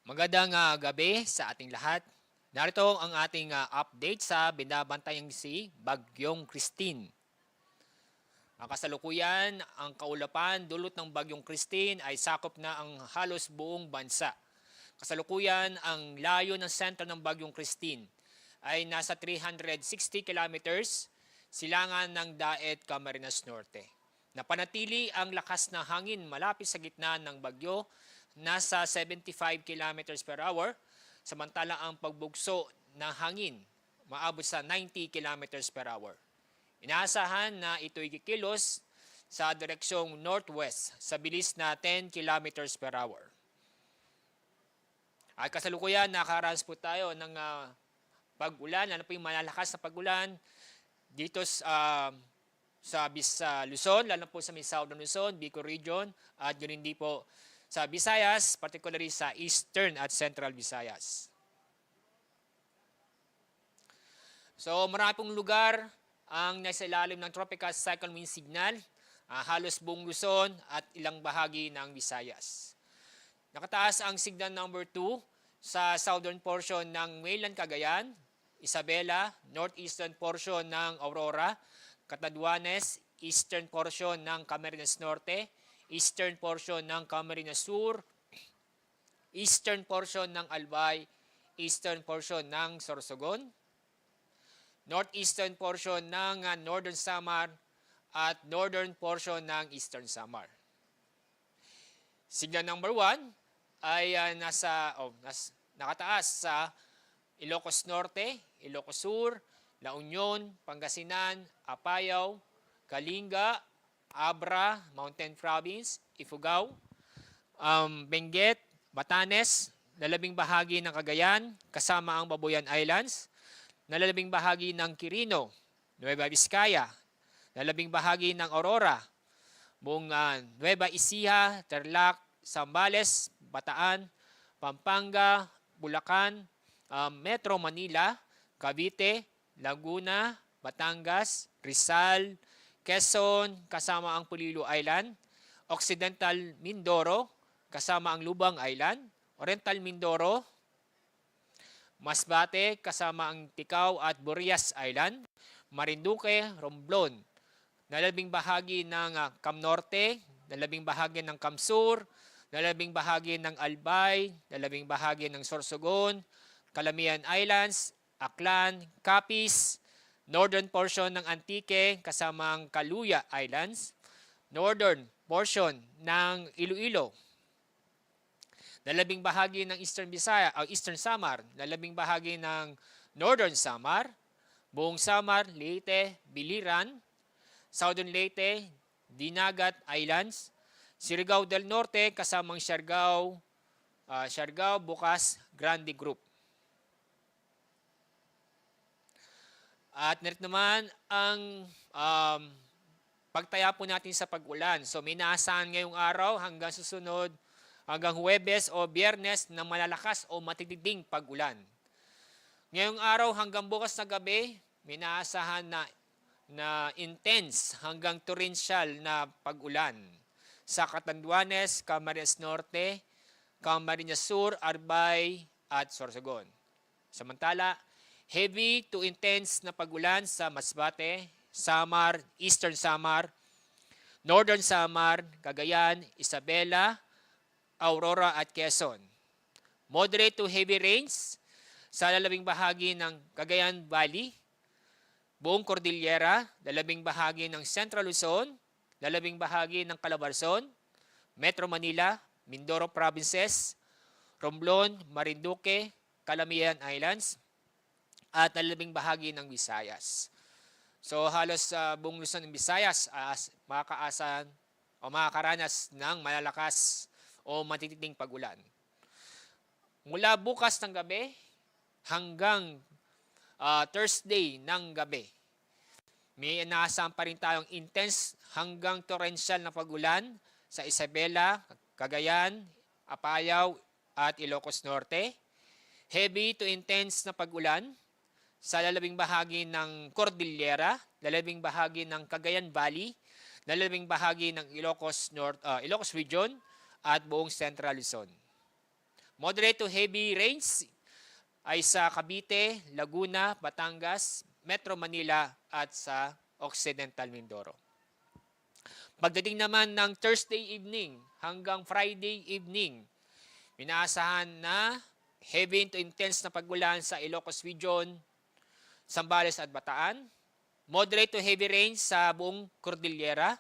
Magandang gabi sa ating lahat. Narito ang ating update sa binabantayang si Bagyong Christine. Kasalukuyan, ang kaulapan dulot ng Bagyong Christine ay sakop na ang halos buong bansa. Kasalukuyan, ang layo ng sentro ng Bagyong Christine ay nasa 360 kilometers silangan ng Daet, Camarines Norte. Napanatili ang lakas ng hangin malapit sa gitna ng bagyo, nasa 75 kilometers per hour, samantala ang pagbugso ng hangin maabot sa 90 kilometers per hour. Inaasahan na ito'y kikilos sa direksyong northwest sa bilis na 10 kilometers per hour. At kasalukuyan, nakaranas po tayo ng pag-ulan, ano po yung malalakas na pag-ulan dito sa Luzon, lalo po sa may Southern Luzon, Bicol Region, at yun hindi po sa Visayas, particularly sa Eastern at Central Visayas. So marami pong lugar ang nasa ilalim ng tropical cyclone wind signal, halos buong Luzon at ilang bahagi ng Visayas. Nakataas ang signal number 2 sa southern portion ng mainland Cagayan, Isabela, northeastern portion ng Aurora, Catanduanes, eastern portion ng Camarines Norte, eastern portion ng Camarines Sur, eastern portion ng Albay, eastern portion ng Sorsogon, northeastern portion ng Northern Samar at northern portion ng Eastern Samar. Signal number 1 ay nakataas sa Ilocos Norte, Ilocos Sur, La Union, Pangasinan, Apayao, Kalinga, Abra, Mountain Province, Ifugao, Benguet, Batanes, lalabing bahagi ng Cagayan, kasama ang Babuyan Islands, lalabing bahagi ng Quirino, Nueva Vizcaya, lalabing bahagi ng Aurora, buong Nueva Ecija, Tarlac, Zambales, Bataan, Pampanga, Bulacan, Metro Manila, Cavite, Laguna, Batangas, Rizal, Quezon, kasama ang Polillo Island, Occidental Mindoro, kasama ang Lubang Island, Oriental Mindoro, Masbate, kasama ang Ticao at Burias Island, Marinduque, Romblon, lalabing bahagi ng Cam Norte, lalabing bahagi ng Cam Sur, lalabing bahagi ng Albay, lalabing bahagi ng Sorsogon, Calamian Islands, Aklan, Capiz, northern portion ng Antique kasama ang Kaluya Islands, northern portion ng Iloilo, lalabing bahagi ng Eastern Samar, lalabing bahagi ng Northern Samar, buong Samar, Leyte, Biliran, Southern Leyte, Dinagat Islands, Surigao del Norte kasamang Siargao, Bukas, Grande Group. At narito naman ang pagtaya po natin sa pag-ulan. So may naasahan ngayong araw hanggang susunod, hanggang Huwebes o Biyernes na malalakas o matitinding pag-ulan. Ngayong araw hanggang bukas na gabi, may naasahan na intense hanggang torrential na pag-ulan sa Catanduanes, Camarines Norte, Camarines Sur, Arbay at Sorsogon. Samantala, heavy to intense na pag-ulan sa Masbate, Samar, Eastern Samar, Northern Samar, Cagayan, Isabela, Aurora at Quezon. Moderate to heavy rains sa lalabing bahagi ng Cagayan Valley, buong Cordillera, lalabing bahagi ng Central Luzon, lalabing bahagi ng Calabarzon, Metro Manila, Mindoro Provinces, Romblon, Marinduque, Calamian Islands, at lalabing bahagi ng Visayas. So halos buong Luzon ng Visayas makakaasan o makakaranas ng malalakas o matitinding pag-ulan. Mula bukas ng gabi hanggang Thursday ng gabi, may inaasahan pa rin tayong intense hanggang torrential na pag-ulan sa Isabela, Cagayan, Apayao at Ilocos Norte. Heavy to intense na pag-ulan sa lalabing bahagi ng Cordillera, lalabing bahagi ng Cagayan Valley, lalabing bahagi ng Ilocos Region at buong Central Luzon. Moderate to heavy rains ay sa Cavite, Laguna, Batangas, Metro Manila at sa Occidental Mindoro. Pagdating naman ng Thursday evening hanggang Friday evening, inaasahan na heavy to intense na pagulan sa Ilocos Region, Zambales at Bataan. Moderate to heavy rains sa buong Cordillera,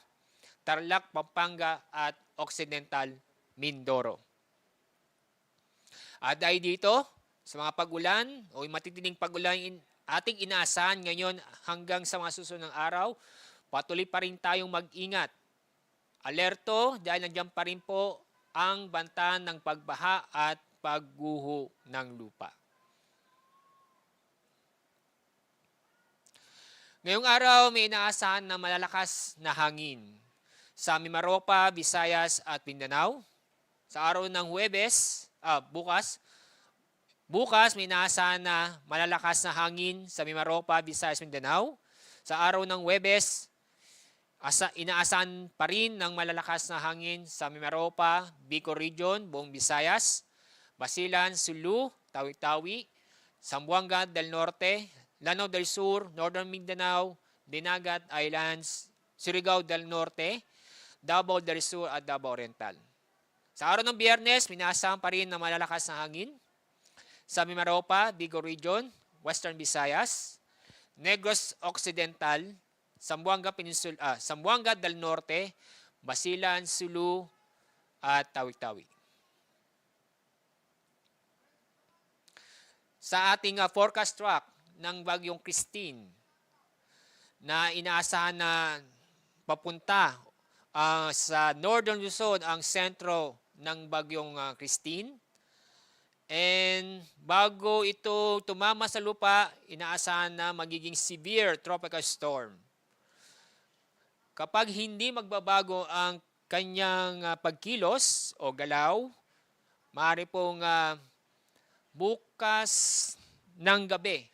Tarlac, Pampanga at Occidental Mindoro. At dahil dito, sa mga pagulan o matitinding pagulan ating inaasahan ngayon hanggang sa mga susunod ng araw, patuloy pa rin tayong mag-ingat. Alerto dahil nandiyan pa rin po ang banta ng pagbaha at pagguho ng lupa. Ngayong araw, may inaasahan na malalakas na hangin sa Mimaropa, Visayas at Mindanao. Sa araw ng Huwebes, bukas may inaasahan na malalakas na hangin sa Mimaropa, Visayas, Mindanao. Sa araw ng Huwebes, inaasahan pa rin ng malalakas na hangin sa Mimaropa, Bicol Region, buong Visayas, Basilan, Sulu, Tawi-Tawi, Zamboanga del Norte, Lanao del Sur, Northern Mindanao, Dinagat Islands, Surigao del Norte, Davao del Sur at Davao Oriental. Sa araw ng Biyernes, minaasahan pa rin ng malalakas na hangin sa Mimaropa, Bicol Region, Western Visayas, Negros Occidental, Zamboanga del Norte, Basilan, Sulu at Tawi-Tawi. Sa ating forecast track ng bagyong Christine na inaasahan na papunta sa Northern Luzon ang sentro ng bagyong Christine. And bago ito tumama sa lupa, inaasahan na magiging severe tropical storm. Kapag hindi magbabago ang kanyang pagkilos o galaw, maaari pong bukas ng gabi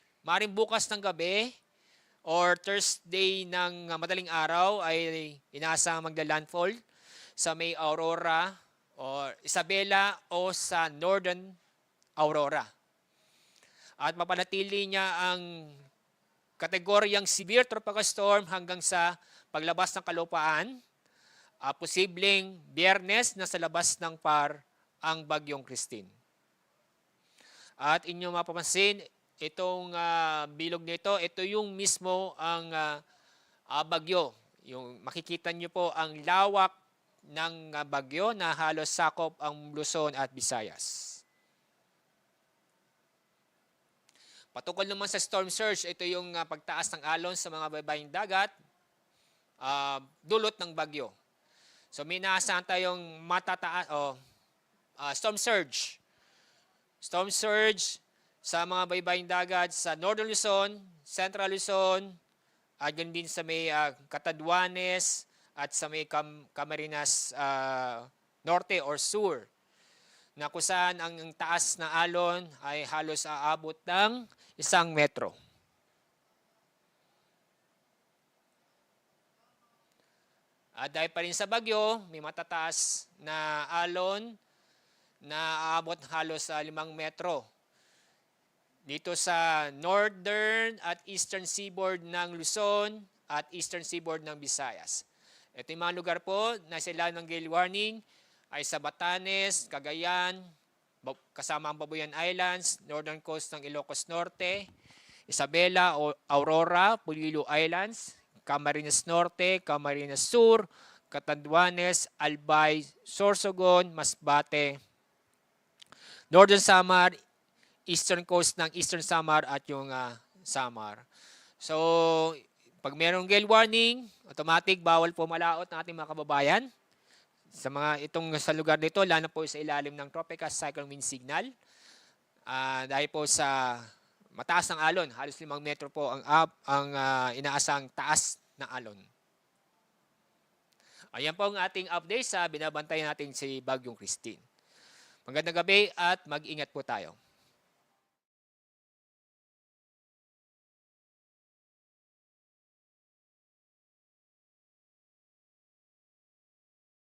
or Thursday ng madaling araw ay inaasahang magla-landfall sa may Aurora o Isabela o sa Northern Aurora. At mapanatili niya ang kategoryang severe tropical storm hanggang sa paglabas ng kalupaan. Posibleng Biyernes na sa labas ng PAR ang bagyong Christine. At inyo mapapansin, itong bilog nito, ito yung mismo ang bagyo. Yung makikita nyo po ang lawak ng bagyo na halos sakop ang Luzon at Visayas. Patungkol naman sa storm surge, ito yung pagtaas ng alon sa mga baybaying dagat, dulot ng bagyo. So may inaasahan tayong matataas storm surge. Storm surge sa mga baybaying dagat sa Northern Luzon, Central Luzon, at yun din sa may Catanduanes at sa may Camarines Norte or Sur, na kung saan ang taas na alon ay halos aabot ng 1 metro. At dahil pa rin sa bagyo, may matataas na alon na aabot halos sa 5 metro. Dito sa northern at eastern seaboard ng Luzon at eastern seaboard ng Visayas. Ito yung mga lugar po na sila ng gale warning ay sa Batanes, Cagayan, kasama ang Babuyan Islands, northern coast ng Ilocos Norte, Isabela, Aurora, Pulilo Islands, Camarines Norte, Camarines Sur, Catanduanes, Albay, Sorsogon, Masbate, Northern Samar, eastern coast ng Eastern Samar at yung Samar. So, pag mayroong gale warning, automatic bawal po malaot ng ating mga kababayan. Sa lugar nito, lalo po sa ilalim ng tropical cyclone wind signal. Dahil po sa mataas ng alon, halos 5 metro po ang inaasang taas na alon. Ayan po ang ating update sa binabantayan natin si Bagyong Christine. Magandang gabi at mag-ingat po tayo.